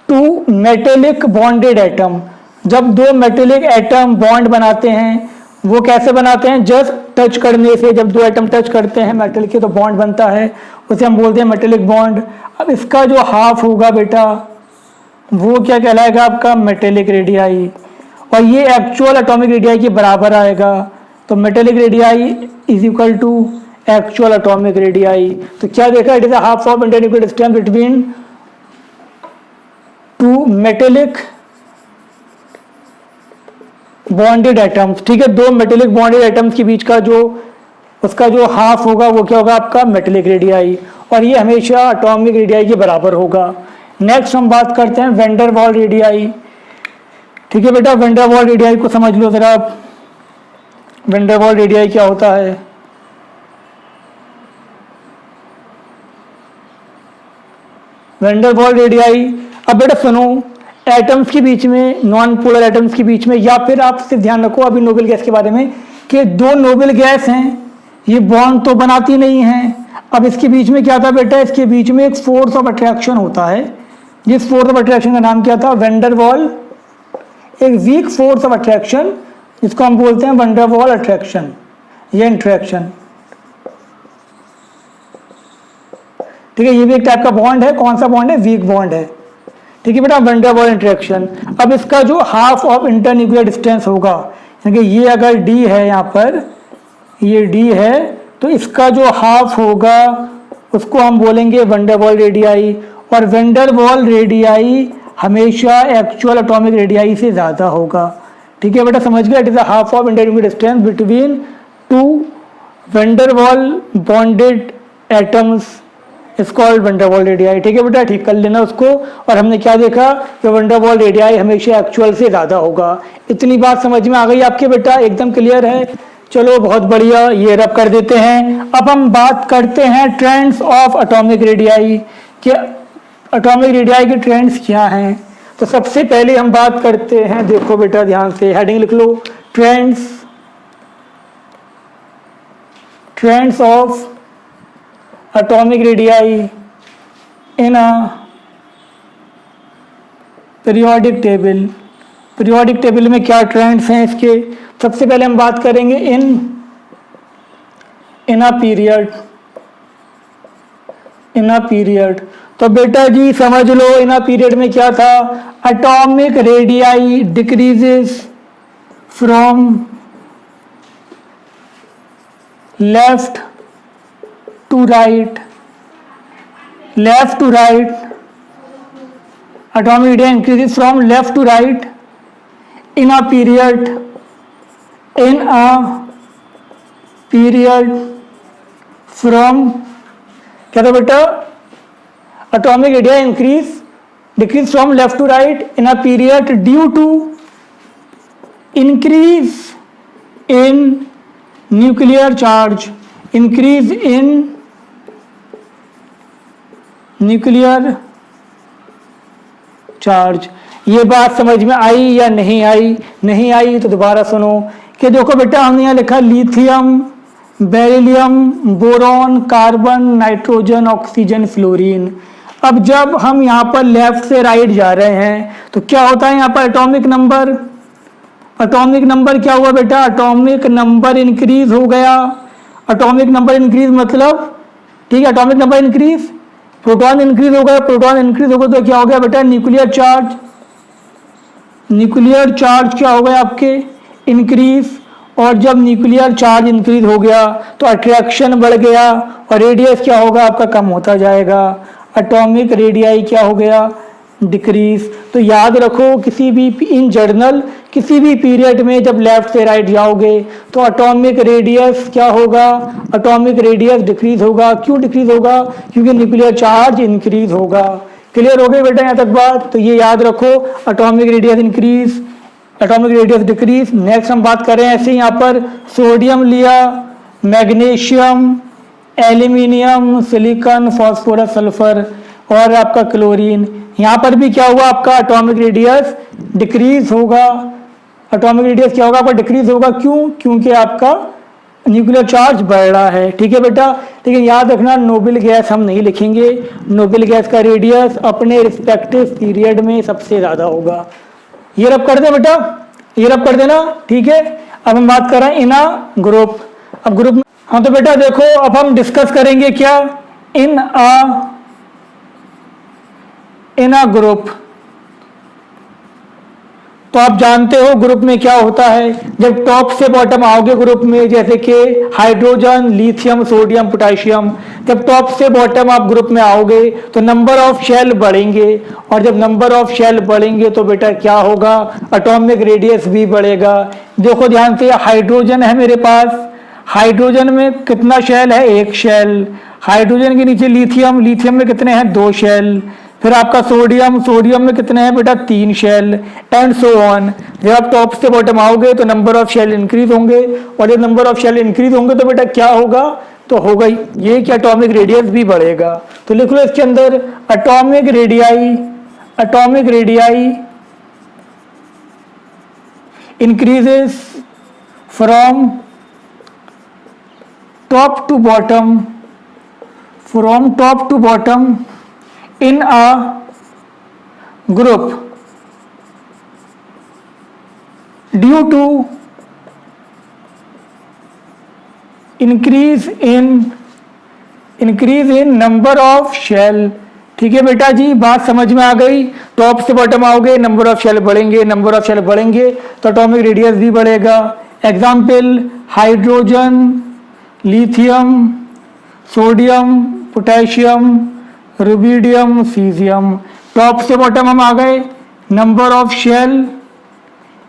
two metallic bonded atom. जब दो मेटेलिक एटम बॉन्ड बनाते हैं, वो कैसे बनाते हैं, जस्ट टच करने से, जब दो एटम टच करते हैं मेटल के तो बॉन्ड बनता है, उसे हम बोलते हैं मेटेलिक बॉन्ड। अब इसका जो हाफ होगा बेटा वो क्या कहलाएगा आपका, मेटेलिक रेडियाई। और ये एक्चुअल एटॉमिक रेडियाई के बराबर आएगा। तो metallic radii is equal to actual atomic radii. तो क्या देखा, it is a half of inter nuclear distance between two metallic bonded atoms. ठीक है, दो मेटेलिक बॉन्डेड एटम्स के बीच का जो उसका जो हाफ होगा वो क्या होगा आपका, मेटेलिक रेडियाई। और ये हमेशा एटॉमिक रेडियाई के बराबर होगा। नेक्स्ट हम बात करते हैं वैन डर वाल रेडियाई। ठीक है बेटा, वैन डर वाल रेडियाई को समझ लो जरा आप। वैन डर वाल रेडियाई क्या होता है, वैन डर वाल रेडियाई, अब बेटा सुनो, एटम्स के बीच में, नॉन पोलर एटम्स के बीच में, या फिर आप सिर्फ ध्यान रखो अभी नोबेल गैस के बारे में कि दो नोबेल गैस हैं, ये बॉन्ड तो बनाती नहीं हैं। अब इसके बीच में क्या था बेटा, इसके बीच में एक फोर्स ऑफ अट्रैक्शन होता है। जिस फोर्स ऑफ अट्रैक्शन का नाम क्या था, वैन डर वाल, एक वीक फोर्स ऑफ अट्रैक्शन जिसको हम बोलते हैं वैन डर वाल अट्रैक्शन या इंट्रैक्शन। ठीक है, ये भी एक टाइप का बॉन्ड है। कौन सा बॉन्ड है, वीक बॉन्ड है। ठीक है बेटा, वैन डर वाल इंट्रैक्शन। अब इसका जो half of inter nuclear distance होगा, यानी ये अगर डी है, यहाँ पर ये डी है, तो इसका जो हाफ होगा उसको हम बोलेंगे वैन डर वाल रेडियाई। और वैन डर वाल रेडियाई हमेशा एक्चुअल एटॉमिक रेडियाई से ज़्यादा होगा। ठीक है बेटा, समझ गया, it is a half of inter nuclear distance between to Van der Waals bonded atoms is called Van der Waals radii. ठीक है बेटा, ठीक कर लेना उसको। और हमने क्या देखा कि वेंडरवॉल रेडियाई हमेशा एक्चुअल से ज़्यादा होगा। इतनी बात समझ में आ गई आपके बेटा, एकदम क्लियर है। चलो बहुत बढ़िया, ये रब कर देते हैं। अब हम बात करते हैं ट्रेंड्स ऑफ एटॉमिक रेडियाई कि एटॉमिक रेडियाई के ट्रेंड्स क्या हैं। तो सबसे पहले हम बात करते हैं, देखो बेटा ध्यान से, हेडिंग लिख लो, trends of atomic radii in a periodic table। periodic table में क्या ट्रेंड्स हैं इसके। सबसे पहले हम बात करेंगे इन अ पीरियड। तो बेटा जी समझ लो, इन अ पीरियड में क्या था, atomic radii decreases from left to right, atomic radii increases from left to right in a period from, क्या था बेटा, atomic radii decrease from left to right in a period due to increase in nuclear charge, increase in nuclear charge. ये बात समझ में आई या नहीं आई? नहीं आई तो दोबारा सुनो कि देखो बेटा, हमने यहाँ लिखा lithium, beryllium, boron, carbon, nitrogen, oxygen, fluorine. अब जब हम यहाँ पर लेफ्ट से राइट जा रहे हैं तो क्या होता है यहाँ पर एटॉमिक नंबर क्या हुआ बेटा, एटॉमिक नंबर इंक्रीज हो गया। एटॉमिक नंबर इंक्रीज मतलब, ठीक है, atomic number increase, proton increase हो गया। प्रोटॉन इंक्रीज हो गया तो क्या हो गया बेटा, न्यूक्लियर चार्ज क्या हो गया आपके, इंक्रीज। और जब न्यूक्लियर चार्ज इंक्रीज हो गया तो अट्रैक्शन बढ़ गया और रेडियस क्या होगा आपका, कम होता जाएगा। एटॉमिक रेडियाई क्या हो गया, डिक्रीज। तो याद रखो, किसी भी इन जर्नल किसी भी पीरियड में जब लेफ्ट से राइट जाओगे तो एटॉमिक रेडियस क्या होगा, एटॉमिक रेडियस डिक्रीज होगा। क्यों डिक्रीज होगा, क्योंकि न्यूक्लियर चार्ज इंक्रीज होगा। क्लियर हो गई बेटा यहाँ तक बात? तो ये याद रखो, atomic radius increase, atomic radius decrease. Next हम बात करें ऐसे, यहाँ पर सोडियम लिया, magnesium, aluminium, silicon, phosphorus, sulphur और आपका क्लोरीन। यहाँ पर भी क्या हुआ आपका, एटॉमिक रेडियस डिक्रीज होगा। एटॉमिक रेडियस क्या होगा आपका, डिक्रीज होगा। क्यों, क्योंकि आपका न्यूक्लियर चार्ज बढ़ रहा है। ठीक है बेटा, लेकिन याद रखना नोबेल गैस हम नहीं लिखेंगे। नोबेल गैस का रेडियस अपने रिस्पेक्टिव पीरियड में सबसे ज़्यादा होगा। ये रब कर दे बेटा, ये रब कर देना। ठीक है, अब हम बात कर रहे हैं इन अ ग्रुप। अब ग्रुप, हाँ तो बेटा देखो, अब हम डिस्कस करेंगे क्या, इन अ ग्रुप। तो आप जानते हो ग्रुप में क्या होता है, जब टॉप से बॉटम आओगे ग्रुप में, जैसे कि हाइड्रोजन, लिथियम, सोडियम, पोटेशियम, जब टॉप से बॉटम आप ग्रुप में आओगे तो नंबर ऑफ शेल बढ़ेंगे। और जब नंबर ऑफ शेल बढ़ेंगे तो बेटा क्या होगा, एटॉमिक रेडियस भी बढ़ेगा। देखो ध्यान से, हाइड्रोजन है मेरे पास, हाइड्रोजन में कितना शेल है, एक शेल। हाइड्रोजन के नीचे लिथियम, लिथियम में कितने हैं, दो शेल। फिर आपका सोडियम, सोडियम में कितने हैं बेटा, तीन शेल, एंड सो ऑन। जब आप टॉप से बॉटम आओगे तो नंबर ऑफ शेल इंक्रीज होंगे, और जब नंबर ऑफ शेल इंक्रीज होंगे तो बेटा क्या होगा, तो होगा ये कि एटॉमिक रेडियस भी बढ़ेगा। तो लिख लो इसके अंदर, atomic radii increases from top to bottom in a group due to increase in number of shell। ठीक है बेटा जी, बात समझ में आ गई। टॉप से बॉटम आओगे, नंबर ऑफ शेल बढ़ेंगे, नंबर ऑफ शेल बढ़ेंगे तो एटॉमिक रेडियस भी बढ़ेगा। Example, hydrogen, lithium, sodium, potassium, rubidium, caesium. Top से बॉटम हम आ गए, number of shell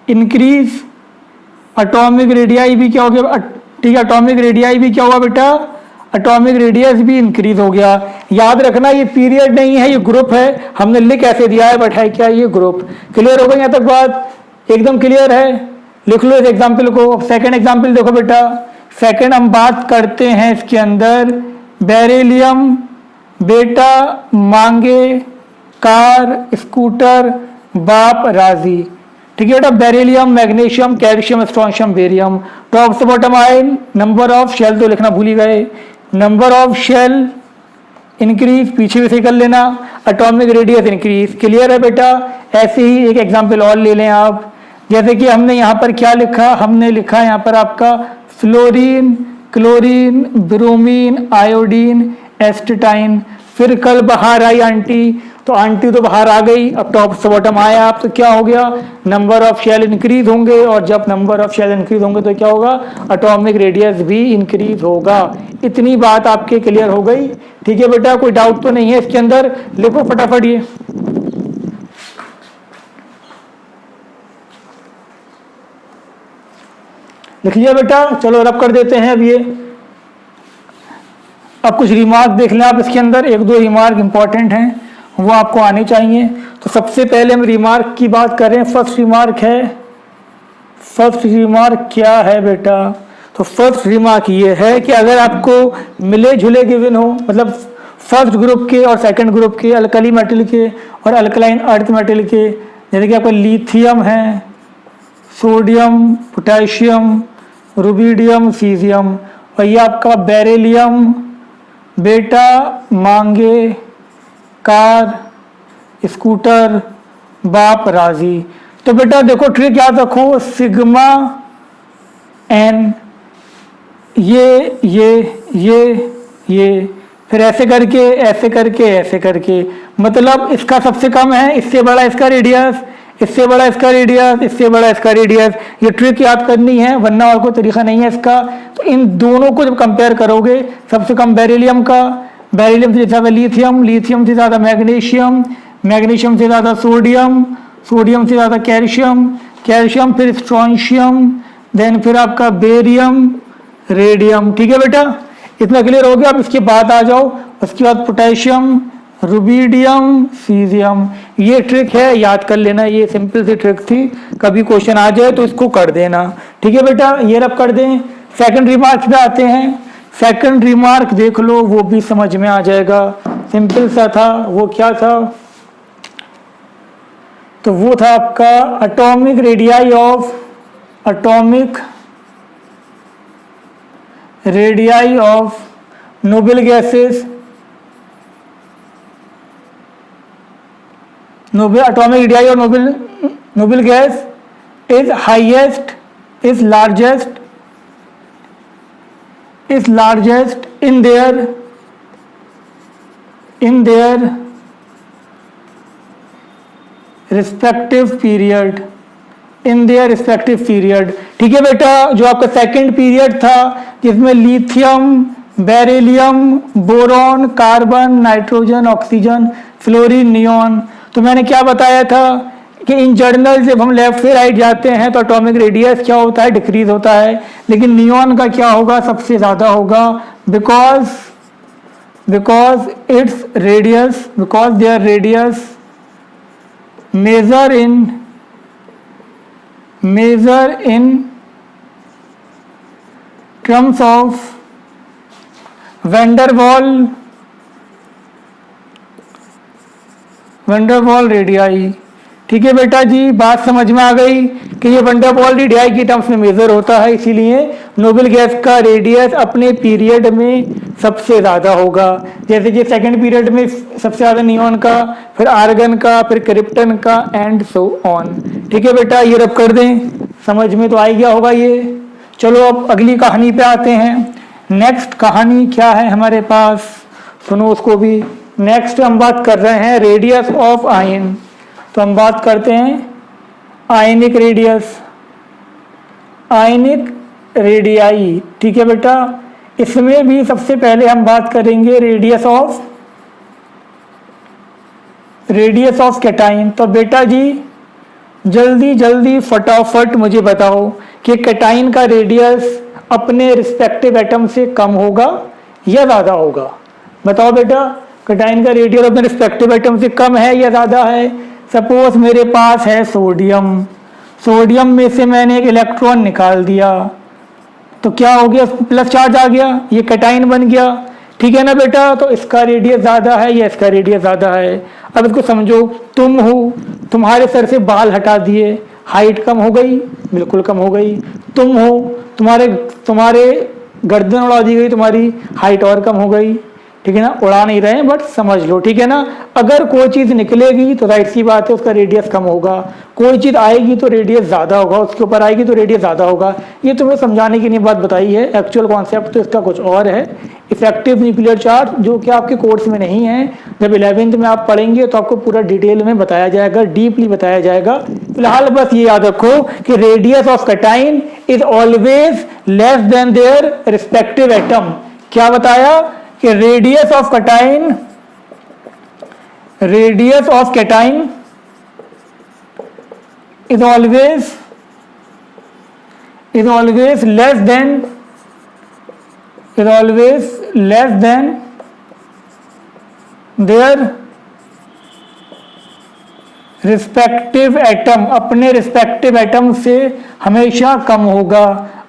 increase, atomic radii भी क्या हो गया, ठीक है, एटॉमिक रेडियाई भी क्या हुआ बेटा, एटॉमिक रेडियस भी इंक्रीज हो गया। याद रखना ये पीरियड नहीं है, ये ग्रुप है, हमने लिख ऐसे दिया है बट है क्या, ये ग्रुप। क्लियर हो गई यहाँ तक बात, एकदम क्लियर है। लिख लो इस एग्जाम्पल को। सेकंड एग्जाम्पल देखो बेटा, सेकंड हम बात करते हैं इसके अंदर बेरिलियम बेटा मांगे कार स्कूटर बाप राजी। ठीक है बेटा, beryllium magnesium calcium strontium barium. Top से बॉटम आए, नंबर ऑफ शेल तो लिखना भूल ही गए, नंबर ऑफ शेल इंक्रीज, पीछे से कर लेना, एटॉमिक रेडियस इंक्रीज। क्लियर है बेटा। ऐसे ही एक एग्जांपल और ले लें आप, जैसे कि हमने यहाँ पर क्या लिखा, हमने लिखा यहाँ पर आपका fluorine chlorine bromine iodine astatine. फिर कल बाहर आई आंटी, तो आंटी तो बाहर आ गई, अब टॉप से बॉटम आया आप, तो क्या हो गया, नंबर ऑफ शेल इंक्रीज होंगे, और जब नंबर ऑफ शेल इंक्रीज होंगे तो क्या होगा, एटॉमिक रेडियस भी इंक्रीज होगा। इतनी बात आपके क्लियर हो गई। ठीक है बेटा, कोई डाउट तो नहीं है इसके अंदर। लिखो फटाफट ये, लिख लिया बेटा। चलो रब कर देते हैं अब ये। अब कुछ रिमार्क देख लें आप इसके अंदर, एक दो रिमार्क इंपॉर्टेंट हैं, वो आपको आने चाहिए। तो सबसे पहले हम रिमार्क की बात करें। फर्स्ट रिमार्क है, फर्स्ट रिमार्क क्या है बेटा, तो फर्स्ट रिमार्क ये है कि अगर आपको मिले जुले गिवन हो, मतलब फर्स्ट ग्रुप के और सेकंड ग्रुप के, अल्कली मेटल के और अल्कलाइन अर्थ मेटल के, जैसे कि आपका लिथियम है, सोडियम पोटेशियम रुबिडियम सीजियम, और ये आपका बेरिलियम बेटा मांगे कार स्कूटर बाप राजी। तो बेटा देखो ट्रिक याद रखो, सिग्मा एन, ये फिर ऐसे करके ऐसे करके ऐसे करके, मतलब इसका सबसे कम है, इससे बड़ा इसका रेडियस, इससे बड़ा इसका रेडियस, इससे बड़ा इसका रेडियस। ये ट्रिक याद करनी है, वरना और कोई तरीका नहीं है इसका। तो इन दोनों को जब कंपेयर करोगे, सबसे कम बेरिलियम का, बेरिलियम से ज़्यादा लिथियम, लिथियम से ज़्यादा मैग्नीशियम, मैग्नीशियम से ज़्यादा सोडियम, सोडियम से ज़्यादा कैल्शियम, कैल्शियम फिर स्ट्रोंशियम, देन फिर आपका बेरियम रेडियम। ठीक है बेटा, इतना क्लियर हो गया। अब इसके बाद आ जाओ, उसके बाद पोटेशियम रुबिडियम सीजियम। ये ट्रिक है, याद कर लेना, ये सिंपल सी ट्रिक थी, कभी क्वेश्चन आ जाए तो इसको कर देना। ठीक है बेटा, ये रब कर दें। सेकंड रिमार्क पे आते हैं। सेकंड रिमार्क देख लो, वो भी समझ में आ जाएगा, सिंपल सा था। वो क्या था, तो वो था आपका atomic radii of, atomic radii of noble gases, noble atomic radii of noble gas is highest, is largest in their respective period, in their respective period। ठीक है बेटा, जो आपका सेकंड पीरियड था जिसमें lithium beryllium boron carbon nitrogen oxygen fluorine neon, तो मैंने क्या बताया था कि इन जर्नल जब हम लेफ्ट से राइट जाते हैं तो एटॉमिक रेडियस क्या होता है, डिक्रीज होता है, लेकिन नियॉन का क्या होगा, सबसे ज़्यादा होगा, because its radius, because their radius measure in terms of van der Waals radii. ठीक है बेटा जी, बात समझ में आ गई कि ये वंडरवॉल रेडियाई की टर्म्स में मेजर होता है, इसीलिए नोबल गैस का रेडियस अपने पीरियड में सबसे ज़्यादा होगा। जैसे कि सेकंड पीरियड में सबसे ज़्यादा नियॉन का, फिर आर्गन का, फिर क्रिप्टन का एंड सो ऑन। ठीक है बेटा, ये रब कर दें, समझ में तो आ गया होगा ये। चलो अब अगली कहानी पे आते हैं। नेक्स्ट कहानी क्या है हमारे पास, सुनो उसको भी। नेक्स्ट हम बात कर रहे हैं रेडियस ऑफ आयन। तो हम बात करते हैं आयनिक रेडियस, आयनिक रेडियाई। ठीक है बेटा, इसमें भी सबसे पहले हम बात करेंगे रेडियस ऑफ कैटाइन। तो बेटा जी जल्दी जल्दी फटाफट मुझे बताओ कि कैटाइन का रेडियस अपने रिस्पेक्टिव एटम से कम होगा या ज़्यादा होगा? बताओ बेटा, कैटाइन का रेडियस अपने रिस्पेक्टिव एटम से कम है या ज़्यादा है? सपोज मेरे पास है सोडियम, सोडियम में से मैंने एक इलेक्ट्रॉन निकाल दिया तो क्या हो गया? प्लस चार्ज आ गया, ये कैटाइन बन गया, ठीक है ना बेटा? तो इसका रेडियस ज़्यादा है या इसका रेडियस ज़्यादा है? अब इसको समझो, तुम हो, तुम्हारे सर से बाल हटा दिए, हाइट कम हो गई? बिल्कुल कम हो गई। तुम हो, तुम्हारे गर्दन उड़ा दी गई, तुम्हारी हाइट और कम हो गई, ठीक है ना? उड़ा नहीं रहे हैं बट समझ लो, ठीक है ना? अगर कोई चीज़ निकलेगी तो जाहिर सी बात है उसका रेडियस कम होगा, कोई चीज़ आएगी तो रेडियस ज़्यादा होगा, उसके ऊपर आएगी तो रेडियस ज़्यादा होगा। ये तुम्हें समझाने की नहीं बात बताई है, एक्चुअल कॉन्सेप्ट तो इसका कुछ और है। इफेक्टिव न्यूक्लियर चार्ज जो कि आपके कोर्स में नहीं है, जब 11th में आप पढ़ेंगे तो आपको पूरा डिटेल में बताया जाएगा, डीपली बताया जाएगा। फिलहाल बस ये याद रखो कि radius of cation is always less than their respective atom. क्या बताया कि radius of cation is always less than their respective atom, अपने रिस्पेक्टिव एटम से हमेशा कम होगा।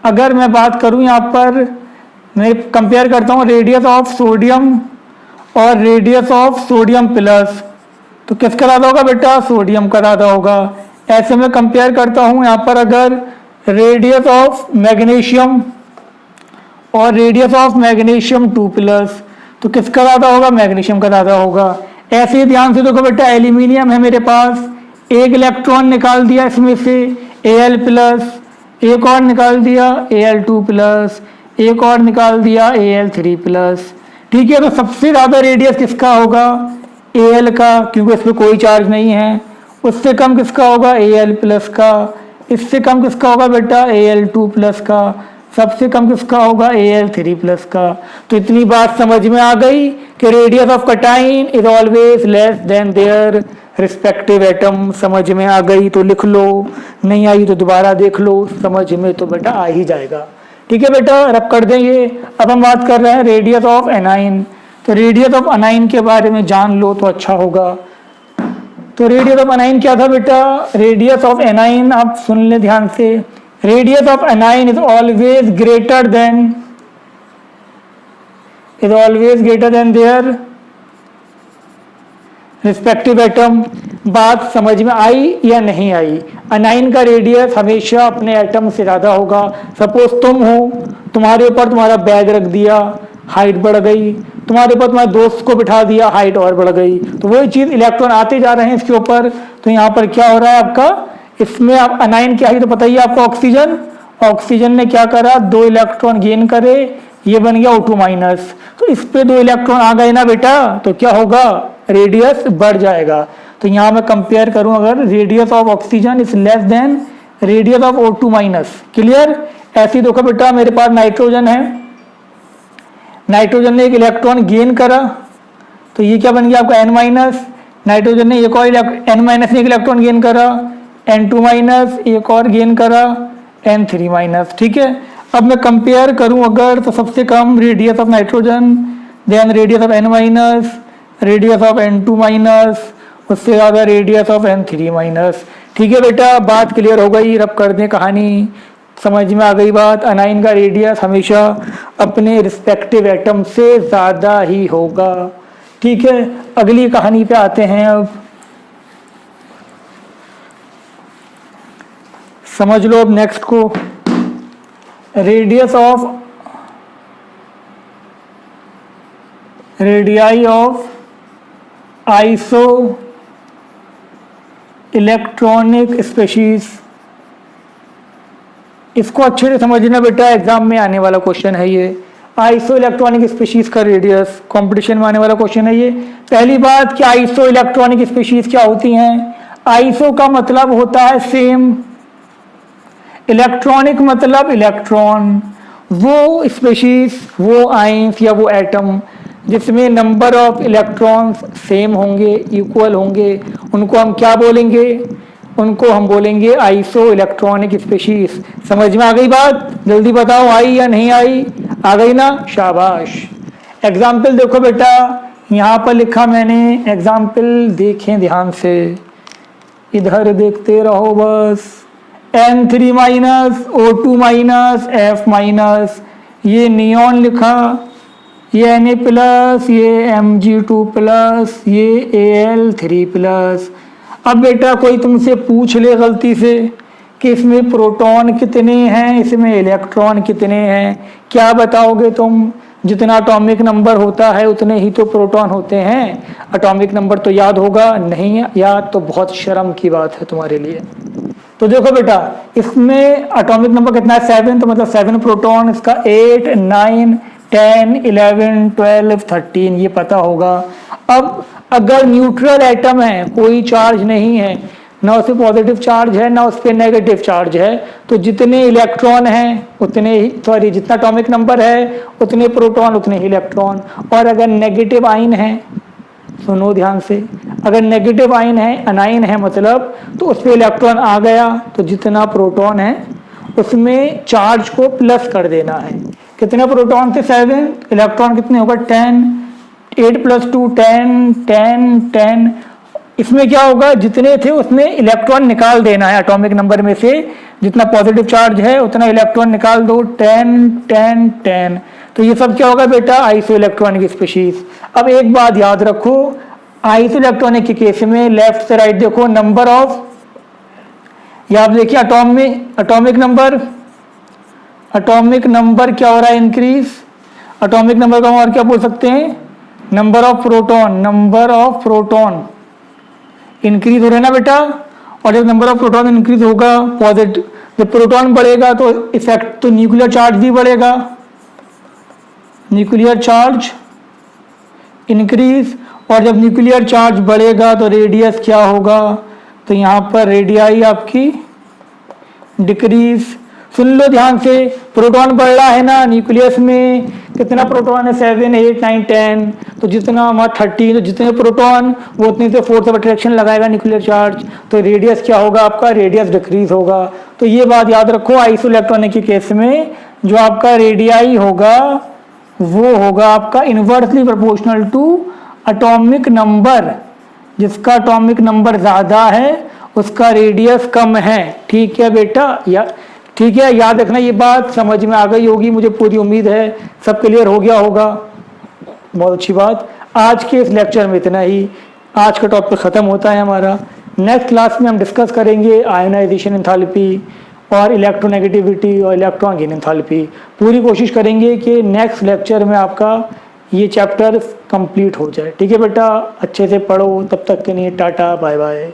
अगर मैं बात करूं यहाँ पर, मैं कंपेयर करता हूँ रेडियस ऑफ सोडियम और रेडियस ऑफ सोडियम प्लस, तो किसका ज़्यादा होगा बेटा? सोडियम का ज़्यादा होगा। ऐसे में कंपेयर करता हूँ यहाँ पर अगर रेडियस ऑफ मैग्नीशियम और रेडियस ऑफ मैग्नीशियम 2+, तो किसका ज़्यादा होगा? मैग्नीशियम का ज़्यादा होगा। ऐसे ही ध्यान से देखो बेटा, एल्यूमिनियम है मेरे पास, एक इलेक्ट्रॉन निकाल दिया इसमें से Al+, एक और निकाल दिया Al2+, एक और निकाल दिया Al3+, ठीक है? तो सबसे ज़्यादा रेडियस किसका होगा? Al का, क्योंकि इस पर कोई चार्ज नहीं है। उससे कम किसका होगा? Al+ का। इससे कम किसका होगा बेटा? Al2+ का। सबसे कम किसका होगा? Al3+ का। तो इतनी बात समझ में आ गई कि radius of cation is always less than their respective atom. समझ में आ गई तो लिख लो, नहीं आई तो दोबारा देख लो, समझ में तो बेटा आ ही जाएगा, ठीक है बेटा? रब कर दें ये। अब हम बात कर रहे हैं रेडियस ऑफ एनाइन। तो रेडियस ऑफ एनाइन के बारे में जान लो तो अच्छा होगा। तो रेडियस ऑफ एनाइन क्या था बेटा? रेडियस ऑफ एनाइन आप सुन ले ध्यान से, radius of anion is always greater than their respective atom. बात समझ में आई या नहीं आई? एनाइन का रेडियस हमेशा अपने एटम से ज़्यादा होगा। सपोज तुम हो, तुम्हारे ऊपर तुम्हारा बैग रख दिया, हाइट बढ़ गई, तुम्हारे ऊपर तुम्हारे दोस्त को बिठा दिया, हाइट और बढ़ गई। तो वही चीज़, इलेक्ट्रॉन आते जा रहे हैं इसके ऊपर, तो यहाँ पर क्या हो रहा है आपका? इसमें आप एनाइन क्या है तो पता ही है आपको, ऑक्सीजन। ऑक्सीजन ने क्या करा? 2 इलेक्ट्रॉन गेन करे, ये बन गया O2-। तो इस पे 2 इलेक्ट्रॉन आ गए ना बेटा, तो क्या होगा? रेडियस बढ़ जाएगा। तो यहाँ मैं कंपेयर करूं, अगर radius of oxygen is less than radius of O2-। Clear? ऐसे ही देखो बेटा, मेरे पास नाइट्रोजन है, नाइट्रोजन ने एक इलेक्ट्रॉन गेन करा, तो ये क्या बन गया आपका N-। नाइट्रोजन ने एक और N- एक इलेक्ट्रॉन गेन करा, N2-, एक और गेन करा, N3-। ठीक है? अब मैं कंपेयर करूं अगर, तो सबसे कम radius of nitrogen, then radius of N-, radius of N2-, उससे ज़्यादा रेडियस ऑफ N3-। ठीक है बेटा, बात क्लियर हो गई? रब कर दें कहानी, समझ में आ गई बात? एनाइन का रेडियस हमेशा अपने रिस्पेक्टिव एटम से ज़्यादा ही होगा। ठीक है, अगली कहानी पे आते हैं। अब समझ लो अब नेक्स्ट को, radii of iso electronic species. इसको अच्छे से समझना बेटा, एग्जाम में आने वाला क्वेश्चन है ये। आइसो इलेक्ट्रॉनिक स्पीशीज का रेडियस कंपटीशन में आने वाला क्वेश्चन है ये। पहली बात कि आइसो इलेक्ट्रॉनिक स्पीशीज क्या होती हैं? आइसो का मतलब होता है सेम, इलेक्ट्रॉनिक मतलब इलेक्ट्रॉन। वो स्पीशीज, वो आइंस या वो एटम जिसमें नंबर ऑफ इलेक्ट्रॉन्स सेम होंगे, इक्वल होंगे, उनको हम क्या बोलेंगे? उनको हम बोलेंगे आइसो इलेक्ट्रॉनिक स्पीशीज। समझ में आ गई बात? जल्दी बताओ, आई या नहीं आई? आ गई ना, शाबाश। एग्जाम्पल देखो बेटा, यहाँ पर लिखा मैंने एग्जाम्पल, देखें ध्यान से, इधर देखते रहो बस। N3 minus, O2 minus, F minus, ये नियॉन लिखा, ये Na प्लस, ये Mg2 प्लस, ये Al3 प्लस। अब बेटा कोई तुमसे पूछ ले गलती से कि इसमें प्रोटॉन कितने हैं, इसमें इलेक्ट्रॉन कितने हैं, क्या बताओगे तुम? जितना एटॉमिक नंबर होता है उतने ही तो प्रोटॉन होते हैं। एटॉमिक नंबर तो याद होगा? नहीं याद तो बहुत शर्म की बात है तुम्हारे लिए। तो देखो बेटा, इसमें एटॉमिक नंबर कितना है? 7, तो मतलब 7 प्रोटॉन, इसका 8, 9, 10, 11, 12, 13 ये पता होगा। अब अगर न्यूट्रल एटम है, कोई चार्ज नहीं है, ना उस पर पॉजिटिव चार्ज है ना उस पर नेगेटिव चार्ज है, तो जितने इलेक्ट्रॉन हैं उतने ही, सॉरी, जितना एटॉमिक नंबर है उतने प्रोटॉन उतने ही इलेक्ट्रॉन। और अगर नेगेटिव आयन है, सुनो ध्यान से, अगर नेगेटिव आयन है, अनाइन है मतलब, तो उस पर इलेक्ट्रॉन आ गया तो जितना प्रोटॉन है उसमें चार्ज को प्लस कर देना है। कितने प्रोटॉन थे? 7, इलेक्ट्रॉन कितने होगा? 10, 8 प्लस 2 10, 10, 10। इसमें क्या होगा? जितने थे उसमें इलेक्ट्रॉन निकाल देना है एटॉमिक नंबर में से, जितना पॉजिटिव चार्ज है उतना इलेक्ट्रॉन निकाल दो, 10, 10, 10। तो ये सब क्या होगा बेटा? Iso electronic species. अब एक बात याद रखो, आइसो इलेक्ट्रॉनिक के केस में लेफ्ट से राइट देखो, नंबर ऑफ, या आप देखिए एटॉमिक नंबर क्या हो रहा है? इंक्रीज। एटॉमिक नंबर का और क्या बोल सकते हैं? नंबर ऑफ प्रोटॉन इंक्रीज हो रहा है ना बेटा। और जब नंबर ऑफ प्रोटॉन इंक्रीज होगा, पॉजिटिव, जब प्रोटॉन बढ़ेगा तो इफेक्ट, तो न्यूक्लियर चार्ज भी बढ़ेगा, न्यूक्लियर चार्ज इंक्रीज। और जब न्यूक्लियर चार्ज बढ़ेगा तो रेडियस क्या होगा? तो यहाँ पर रेडियाई आपकी डिक्रीज। सुन लो ध्यान से, प्रोटॉन बढ़ रहा है ना न्यूक्लियस में, कितना प्रोटॉन है? 7, 8, 9, 10। तो जितना हमारा 30, तो जितने प्रोटॉन वो उतनी से फोर्स ऑफ अट्रैक्शन लगाएगा न्यूक्लियर चार्ज, तो रेडियस क्या होगा आपका? रेडियस डिक्रीज होगा। तो ये बात याद रखो, आइसो इलेक्ट्रॉनिक के केस में जो आपका रेडियाई होगा वो होगा आपका inversely proportional to atomic number. जिसका एटॉमिक नंबर ज्यादा है उसका रेडियस कम है। ठीक है बेटा? ठीक है, याद रखना, ये बात समझ में आ गई होगी, मुझे पूरी उम्मीद है सब क्लियर हो गया होगा। बहुत अच्छी बात। आज के इस लेक्चर में इतना ही, आज का टॉपिक खत्म होता है हमारा। नेक्स्ट क्लास में हम डिस्कस करेंगे आयोनाइजेशन एंथैल्पी और इलेक्ट्रोनेगेटिविटी और इलेक्ट्रॉन गेन एंथैल्पी। पूरी कोशिश करेंगे कि नेक्स्ट लेक्चर में आपका ये चैप्टर कंप्लीट हो जाए। ठीक है बेटा? अच्छे से पढ़ो, तब तक के लिए टाटा बाय बाय।